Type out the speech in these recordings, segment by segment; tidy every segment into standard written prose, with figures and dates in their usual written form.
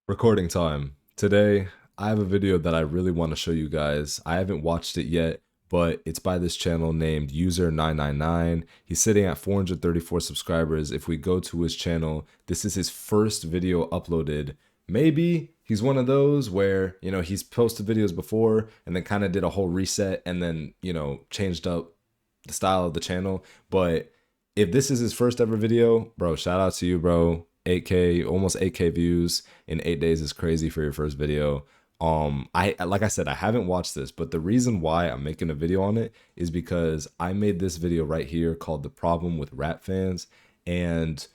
Recording time. Today, I have a video that I really want to show you guys. I haven't watched it yet, but it's by this channel named User999. He's sitting at 434 subscribers. If we go to his channel, this is his first video uploaded. Maybe he's one of those where, he's posted videos before and then kind of did a whole reset and then, changed up the style of the channel. But if this is his first ever video, bro, shout out to you, bro. 8K, almost 8K views in 8 days is crazy for your first video. I like I said, I haven't watched this, but the reason why I'm making a video on it is because I made this video right here called The Problem with Rap Fans, and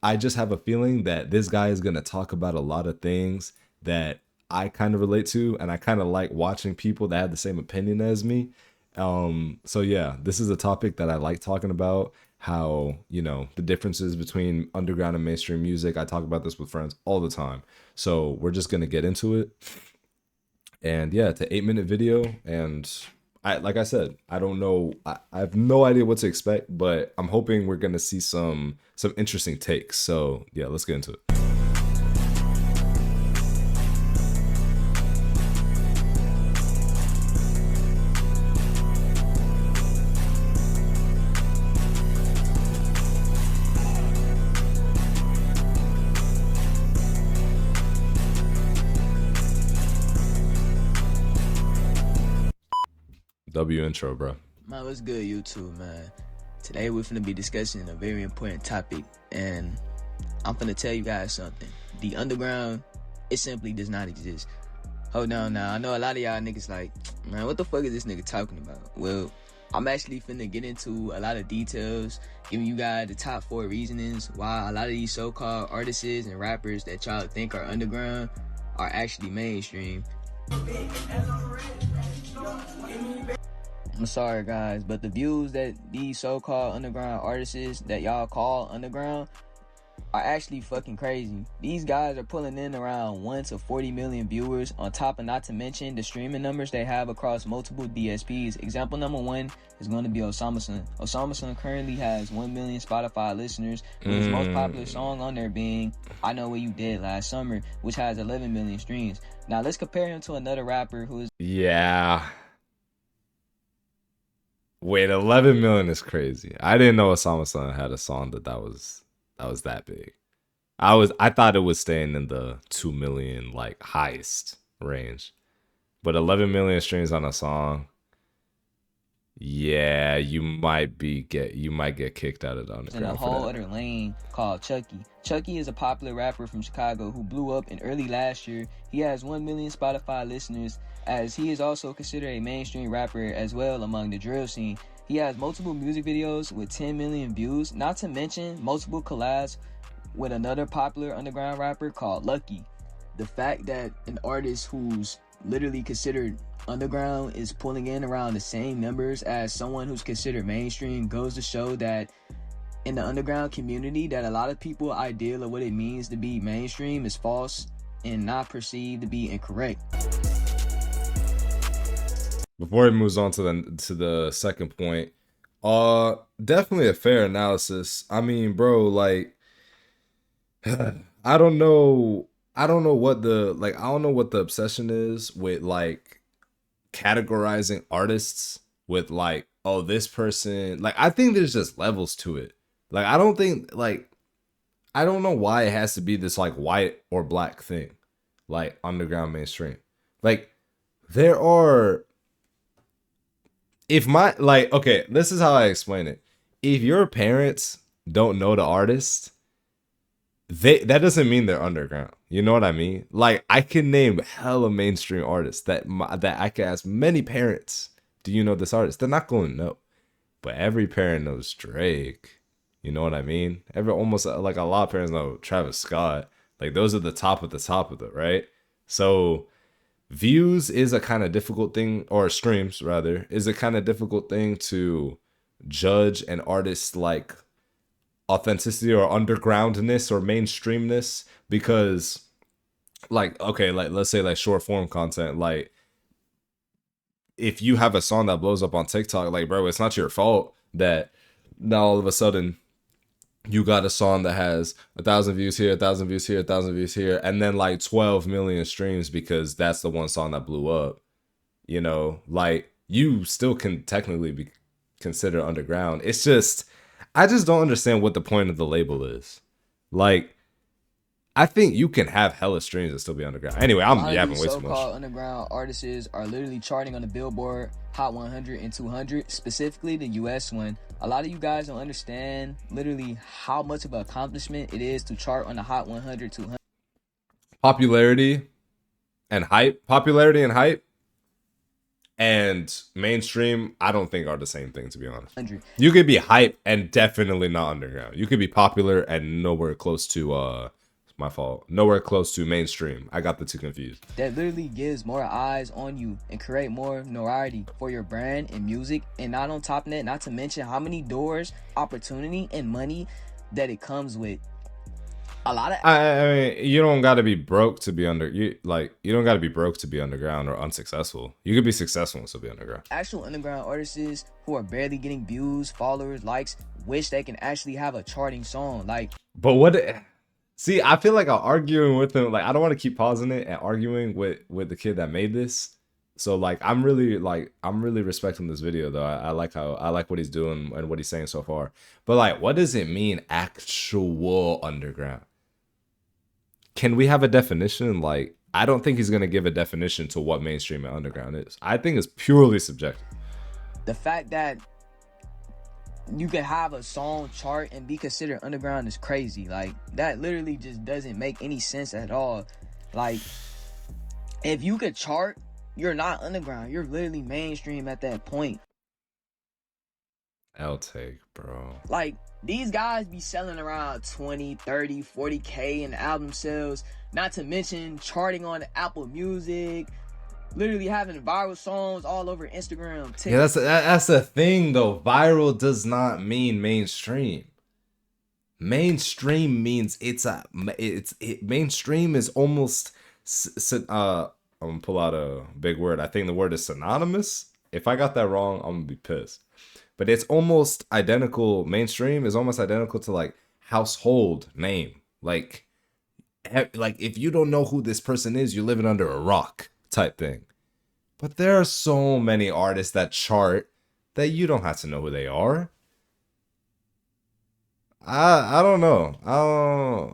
I just have a feeling that this guy is going to talk about a lot of things that I kind of relate to, and I kind of like watching people that have the same opinion as me. So yeah, this is a topic that I like talking about, how, the differences between underground and mainstream music. I talk about this with friends all the time. So we're just going to get into it. And yeah, it's an 8-minute video. And like I said, I don't know. I have no idea what to expect, but I'm hoping we're going to see some interesting takes. So yeah, let's get into it. W intro, bro. Man, what's good, YouTube, man? Today we're finna be discussing a very important topic, and I'm finna tell you guys something. The underground, it simply does not exist. Hold on now. I know a lot of y'all niggas like, man, what the fuck is this nigga talking about? Well, I'm actually finna get into a lot of details, giving you guys the top 4 reasonings why a lot of these so-called artists and rappers that y'all think are underground are actually mainstream. I'm sorry, guys, but the views that these so-called underground artists that y'all call underground are actually fucking crazy. These guys are pulling in around 1 to 40 million viewers, on top of not to mention the streaming numbers they have across multiple DSPs. Example number 1 is going to be Osama Sun. Osama Sun currently has 1 million Spotify listeners, with his most popular song on there being I Know What You Did Last Summer, which has 11 million streams. Now let's compare him to another rapper who is... Yeah. Wait, 11 million is crazy. I didn't know Osama Sun had a song that was that big. I thought it was staying in the 2 million like highest range. But 11 million streams on a song. Yeah, you might get kicked out of the underground. In a whole other lane called Chucky. Chucky is a popular rapper from Chicago who blew up in early last year. He has 1 million Spotify listeners, as he is also considered a mainstream rapper as well among the drill scene. He has multiple music videos with 10 million views, not to mention multiple collabs with another popular underground rapper called Lucky. The fact that an artist who's literally considered underground is pulling in around the same numbers as someone who's considered mainstream goes to show that in the underground community that a lot of people ideal of what it means to be mainstream is false and not perceived to be incorrect. Before it moves on to the second point, definitely a fair analysis. I mean, bro, like I don't know what the obsession is with like categorizing artists with like, oh, this person, like I think there's just levels to it. Like I don't know why it has to be this like white or black thing, like underground mainstream. Like there are, okay, this is how I explain it. If your parents don't know the artist, that doesn't mean they're underground. You know what I mean? Like I can name hella mainstream artists that I can ask many parents, do you know this artist? They're not going to know. But every parent knows Drake. You know what I mean? Almost like a lot of parents know Travis Scott. Like those are the top of it, right? So views is a kind of difficult thing, or streams rather, is a kind of difficult thing to judge an artist's like authenticity or undergroundness or mainstreamness, because like, okay, like let's say like short form content, like if you have a song that blows up on TikTok, like bro, it's not your fault that now all of a sudden you got a song that has 1,000 views here, 1,000 views here, 1,000 views here, and then like 12 million streams because that's the one song that blew up. You know, like you still can technically be considered underground. It's just, I just don't understand what the point of the label is. Like, I think you can have hella streams and still be underground. Anyway, A I'm lot of yapping these way too much. so-called underground artists are literally charting on the Billboard Hot 100 and 200, specifically the US one. A lot of you guys don't understand literally how much of an accomplishment it is to chart on the Hot 100, 200. Popularity and hype. Popularity and mainstream, I don't think are the same thing, to be honest. You could be hype and definitely not underground. You could be popular and nowhere close to my fault. Nowhere close to mainstream. I got the two confused. That literally gives more eyes on you and create more notoriety for your brand and music. And not on top of that, not to mention how many doors, opportunity, and money that it comes with. A lot of I mean, you don't got to be broke to be you don't got to be broke to be underground or unsuccessful. You could be successful and still be underground. actual underground artists who are barely getting views, followers, likes, wish they can actually have a charting song. Like, but what? See, I feel like I'm arguing with him. Like, I don't want to keep pausing it and arguing with the kid that made this. So like, I'm really respecting this video though. I like what he's doing and what he's saying so far. But like, what does it mean actual underground? Can we have a definition? Like, I don't think he's gonna give a definition to what mainstream and underground is. I think it's purely subjective. the fact that you can have a song chart and be considered underground is crazy. Like, that literally just doesn't make any sense at all. Like, if you could chart, you're not underground. You're literally mainstream at that point. I'll take, bro. Like, these guys be selling around 20, 30, 40K in album sales. Not to mention charting on Apple Music. Literally having viral songs all over Instagram, TikTok. Yeah, that's the thing though. Viral does not mean mainstream. Mainstream means mainstream is almost I'm gonna pull out a big word. I think the word is synonymous. If I got that wrong, I'm gonna be pissed. But it's almost identical. Mainstream is almost identical to like household name. Like if you don't know who this person is, you're living under a rock type thing. But there are so many artists that chart that you don't have to know who they are. I don't know.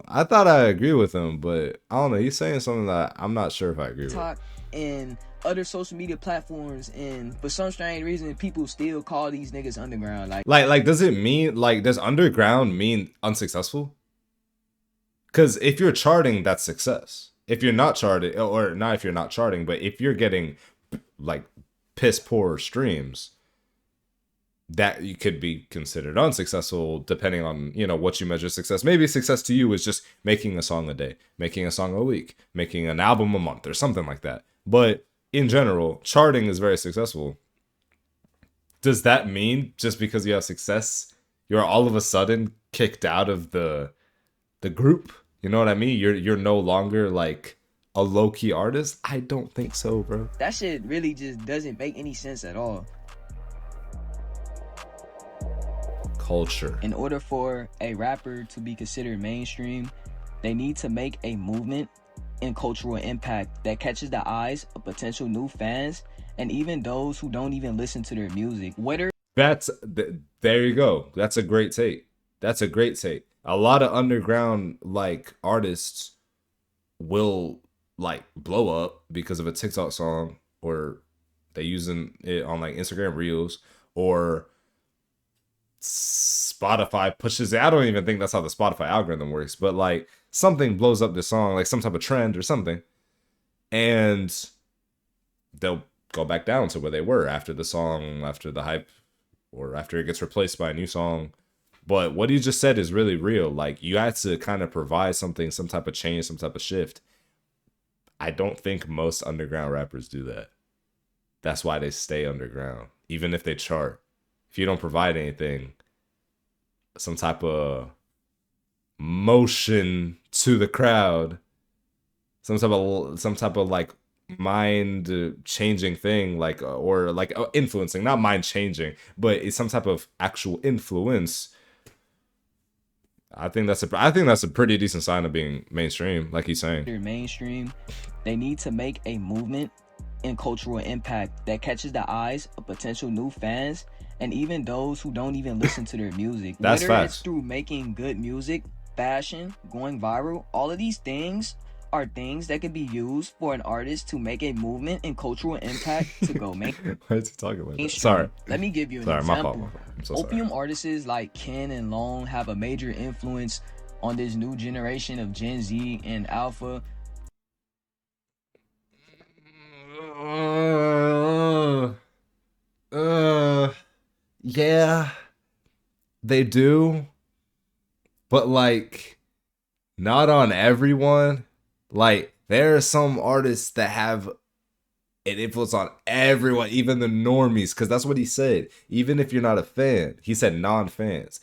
I thought I agree with him, but I don't know. He's saying something that I'm not sure if I agree with. And other social media platforms, and for some strange reason, people still call these niggas underground. Like does it mean, like, does underground mean unsuccessful? Because if you're charting, that's success. If you're not charting, or not if you're not charting, but if you're getting like piss poor streams, that you could be considered unsuccessful depending on, you know, what you measure success. Maybe success to you is just making a song a day, making a song a week, making an album a month or something like that. But in general, charting is very successful. Does that mean just because you have success, you're all of a sudden kicked out of the group? You know what I mean? You're no longer like a low-key artist? I don't think so, bro. That shit really just doesn't make any sense at all. Culture. In order for a rapper to be considered mainstream, they need to make a movement and cultural impact that catches the eyes of potential new fans and even those who don't even listen to their music. There you go. That's a great take. That's a great take. A lot of underground like artists will like blow up because of a TikTok song, or they using it on like Instagram Reels, or Spotify pushes it. I don't even think that's how the Spotify algorithm works, but like something blows up the song, like some type of trend or something, and they'll go back down to where they were after the song, after the hype, or after it gets replaced by a new song. But what you just said is really real. Like, you had to kind of provide something, some type of change, some type of shift. I don't think most underground rappers do that. That's why they stay underground, even if they chart. If you don't provide anything, some type of motion to the crowd, some type of like mind changing thing, like or like influencing, not mind changing, but it's some type of actual influence, I think that's a pretty decent sign of being mainstream, like he's saying. They're mainstream. They need to make a movement and cultural impact that catches the eyes of potential new fans and even those who don't even listen to their music. That's Whether it's facts. through making good music, fashion, going viral, all of these things are things that can be used for an artist to make a movement and cultural impact to go Why is he talking like that? Sorry. mainstream. Let me give you an Sorry, my fault, example. my fault. I'm so sorry. Opium artists like Ken and Lone have a major influence on this new generation of Gen Z and Alpha. Yeah, they do, but like not on everyone. Like there are some artists that have an influence on everyone, even the normies, because that's what he said. Even if you're not a fan, he said non-fans.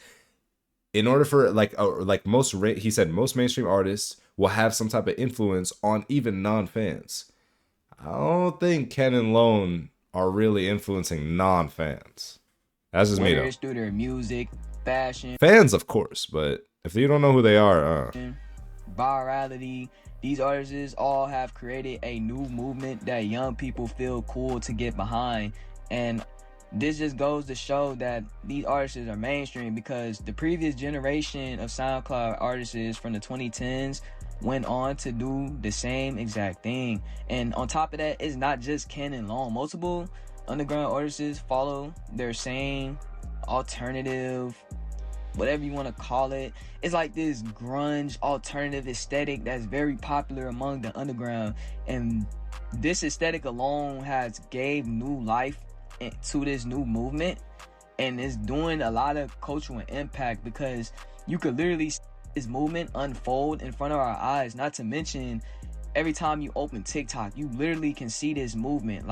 In order for he said most mainstream artists will have some type of influence on even non-fans. I don't think Ken and Lone are really influencing non-fans. That's just me Whether though. it's through their music, fashion, Fans, of course, but if you don't know who they are, virality, these artists all have created a new movement that young people feel cool to get behind. And this just goes to show that these artists are mainstream because the previous generation of SoundCloud artists from the 2010s went on to do the same exact thing. And on top of that, it's not just Ken and Long. Multiple underground artists follow their same alternative, whatever you want to call it. It's like this grunge alternative aesthetic that's very popular among the underground, and this aesthetic alone has gave new life to this new movement, and it's doing a lot of cultural impact because you could literally see this movement unfold in front of our eyes. Not to mention, every time you open TikTok, you literally can see this movement.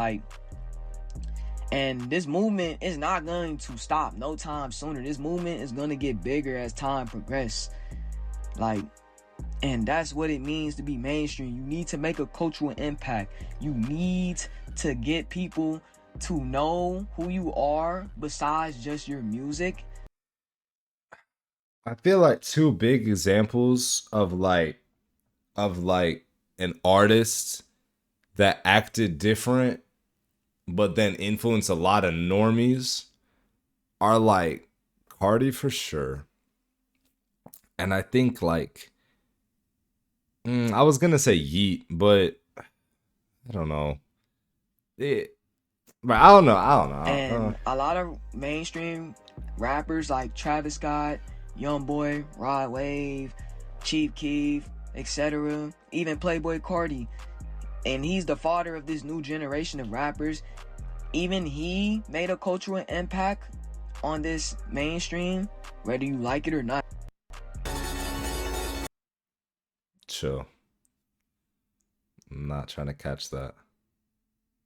And this movement is not going to stop no time sooner. This movement is going to get bigger as time progresses. And that's what it means to be mainstream. You need to make a cultural impact. You need to get people to know who you are besides just your music. I feel like two big examples of an artist that acted different but then influenced a lot of normies are like Cardi for sure. And I think I was gonna say Yeet, but I don't know. But I don't know. I don't know. And a lot of mainstream rappers like Travis Scott, Youngboy, Rod Wave, Chief Keef, etc., even Playboy Cardi, and he's the father of this new generation of rappers. Even he made a cultural impact on this mainstream, whether you like it or not. Chill. I'm not trying to catch that.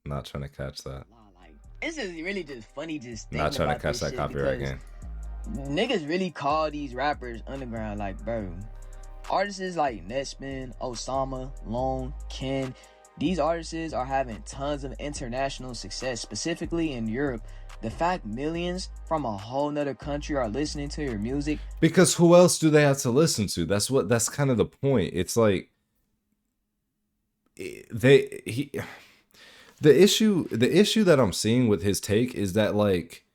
Not trying to catch that. Like, this is really just funny just thinking Not trying to about catch this that shit copyright because game. niggas really call these rappers underground. Like, bro, artists like Netspin, Osama, Lone, Ken, these artists are having tons of international success, specifically in Europe. The fact millions from a whole nother country are listening to your music. Because who else do they have to listen to? That's kind of the point. It's like the issue that I'm seeing with his take is that like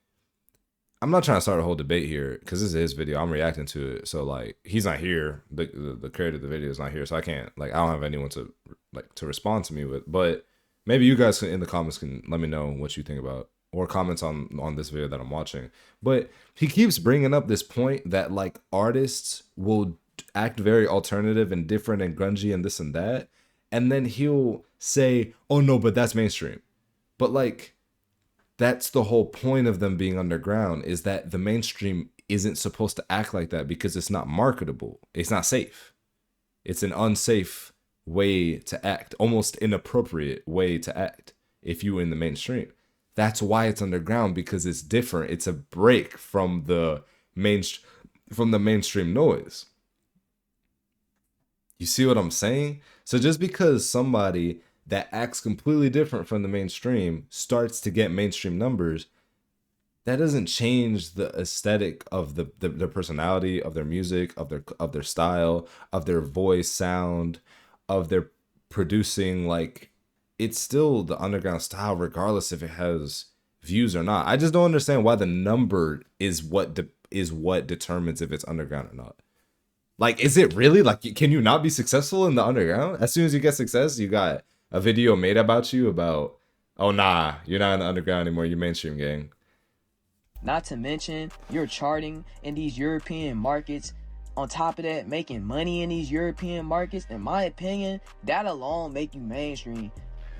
I'm not trying to start a whole debate here because this is his video. I'm reacting to it. So like he's not here. The creator of the video is not here. So I can't I don't have anyone to respond to me with. But maybe you guys in the comments can let me know what you think about or comments on this video that I'm watching. But he keeps bringing up this point that like artists will act very alternative and different and grungy and this and that. And then he'll say, oh no, but that's mainstream. But like, that's the whole point of them being underground is that the mainstream isn't supposed to act like that because it's not marketable. It's not safe. It's an unsafe way to act, almost inappropriate way to act if you're in the mainstream. That's why it's underground, because it's different. It's a break from the mainstream noise. You see what I'm saying? So just because somebody that acts completely different from the mainstream starts to get mainstream numbers, that doesn't change the aesthetic of their personality, of their music, of their style, of their voice sound, of their producing. Like, it's still the underground style regardless if it has views or not. I just don't understand why the number is what determines if it's underground or not. Like, is it really? Like, can you not be successful in the underground? As soon as you get success, you got a video made about you about, oh nah, you're not in the underground anymore, you mainstream gang. Not to mention, you're charting in these European markets. On top of that, making money in these European markets. In my opinion, that alone make you mainstream.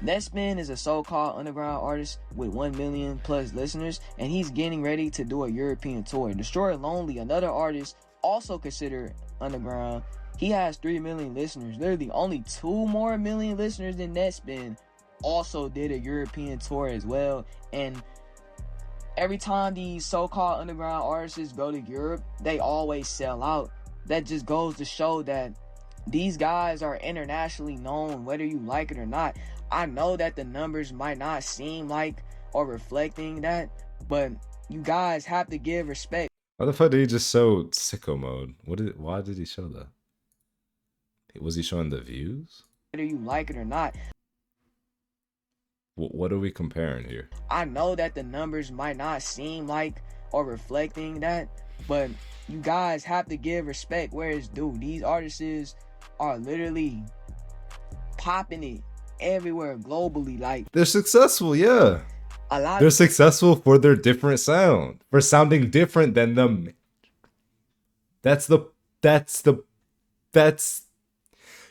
Netspin is a so-called underground artist with 1 million plus listeners, and he's getting ready to do a European tour. Destroy Lonely, another artist also considered underground, he has 3 million listeners. Literally only 2 more million listeners than Netspin. Also did a European tour as well. And every time these so-called underground artists go to Europe, they always sell out. That just goes to show that these guys are internationally known, whether you like it or not. I know that the numbers might not seem like or reflecting that, but you guys have to give respect. Why the fuck did he just show sicko mode? Why did he show that? Was he showing the views? Whether you like it or not. What are we comparing here? I know that the numbers might not seem like or reflecting that, but you guys have to give respect where it's due. These artists are literally popping it everywhere globally. Like, they're successful, yeah. They're successful for their different sound, for sounding different than them. That's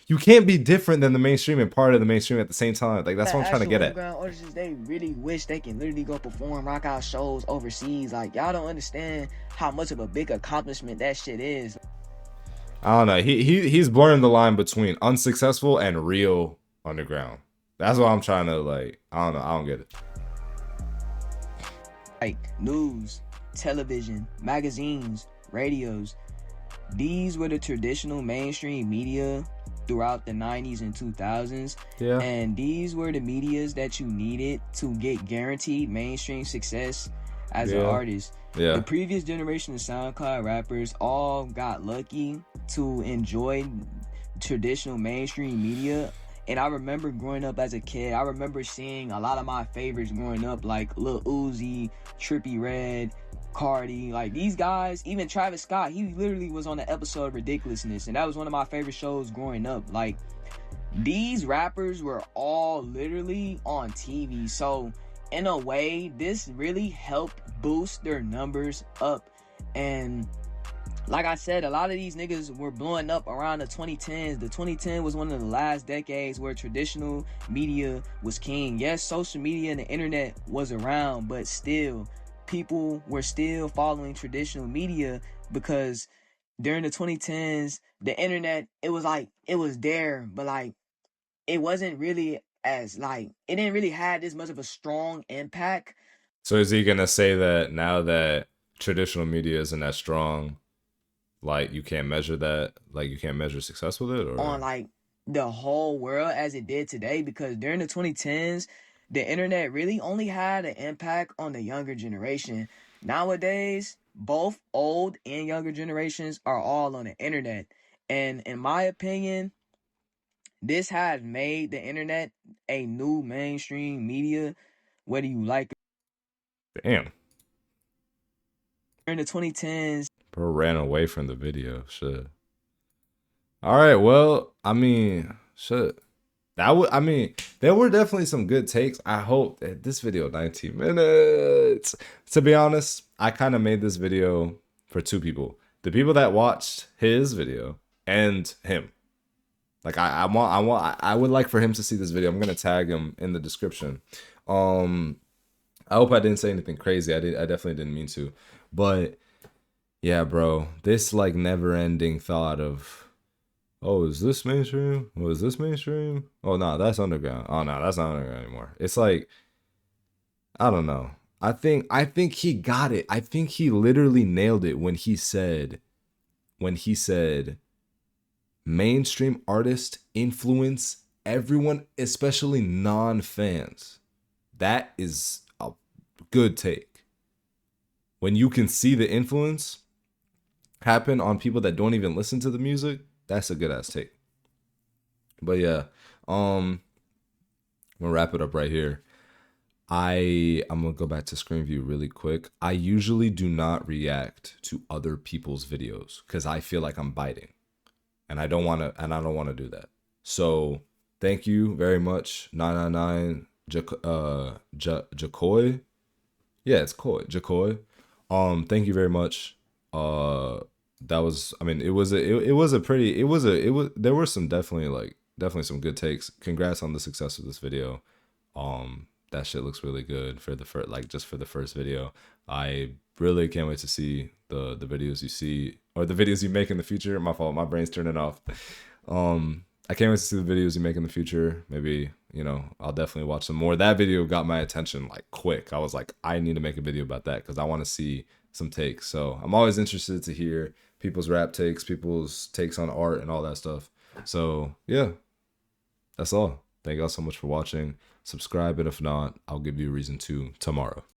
you can't be different than the mainstream and part of the mainstream at the same time. Like, that's what I'm trying to get at. Artists, they really wish they can literally go perform rock out shows overseas. Like, y'all don't understand how much of a big accomplishment that shit is. I don't know. He's blurring the line between unsuccessful and real underground. That's what I'm trying to, like, I don't know. I don't get it. Like news, television, magazines, radios. These were the traditional mainstream media throughout the 90s and 2000s. Yeah. And these were the medias that you needed to get guaranteed mainstream success as an artist. Yeah. The previous generation of SoundCloud rappers all got lucky to enjoy traditional mainstream media. And I remember growing up as a kid, I remember seeing a lot of my favorites growing up, like Lil Uzi, Trippie Redd, Cardi. Like, these guys, even Travis Scott, he literally was on the episode of Ridiculousness, and that was one of my favorite shows growing up. Like, these rappers were all literally on TV. So in a way, this really helped boost their numbers up. And like I said, a lot of these niggas were blowing up around the 2010s. The 2010 was one of the last decades where traditional media was king. Yes, social media and the internet was around, but still, people were still following traditional media because during the 2010s, the internet, it was like, it was there, but like, it wasn't really as like, it didn't really have this much of a strong impact. So is he gonna say that now that traditional media isn't as strong, like, you can't measure that, like, you can't measure success with it, or on like the whole world as it did today? Because during the 2010s, the internet really only had an impact on the younger generation. Nowadays, both old and younger generations are all on the internet. And in my opinion, this has made the internet a new mainstream media, whether you like it. Damn. During the 2010s, Bro ran away from the video. Shit. All right, well, I mean, shit. I mean, there were definitely some good takes. I hope that this video, 19 minutes. To be honest, I kind of made this video for two people: the people that watched his video and him. Like, I would like for him to see this video. I'm gonna tag him in the description. I hope I didn't say anything crazy. I definitely didn't mean to, but yeah, bro, this like never-ending thought of, oh, is this mainstream? Oh, is this mainstream? Oh, no, that's underground. Oh, no, that's not underground anymore. It's like, I don't know. I think he got it. I think he literally nailed it when he said mainstream artists influence everyone, especially non-fans. That is a good take. when you can see the influence happen on people that don't even listen to the music, that's a good ass take. But yeah, I'm gonna wrap it up right here. I'm gonna go back to screen view really quick. I usually do not react to other people's videos because I feel like I'm biting, and I don't want to do that. So thank you very much, 999 Jacoy. Yeah, it's Coy Jacoy. Thank you very much. That was, I mean, it was a pretty, it was, there were some definitely some good takes. Congrats on the success of this video. That shit looks really good for the first, like, just for the first video. I really can't wait to see the videos you see, or the videos you make in the future. My fault, my brain's turning off. I can't wait to see the videos you make in the future. Maybe, you know, I'll definitely watch some more. That video got my attention like quick. I was like, I need to make a video about that because I want to see some takes. So I'm always interested to hear people's rap takes, people's takes on art and all that stuff. So yeah, that's all. Thank y'all so much for watching. Subscribe, and if not, I'll give you a reason to tomorrow.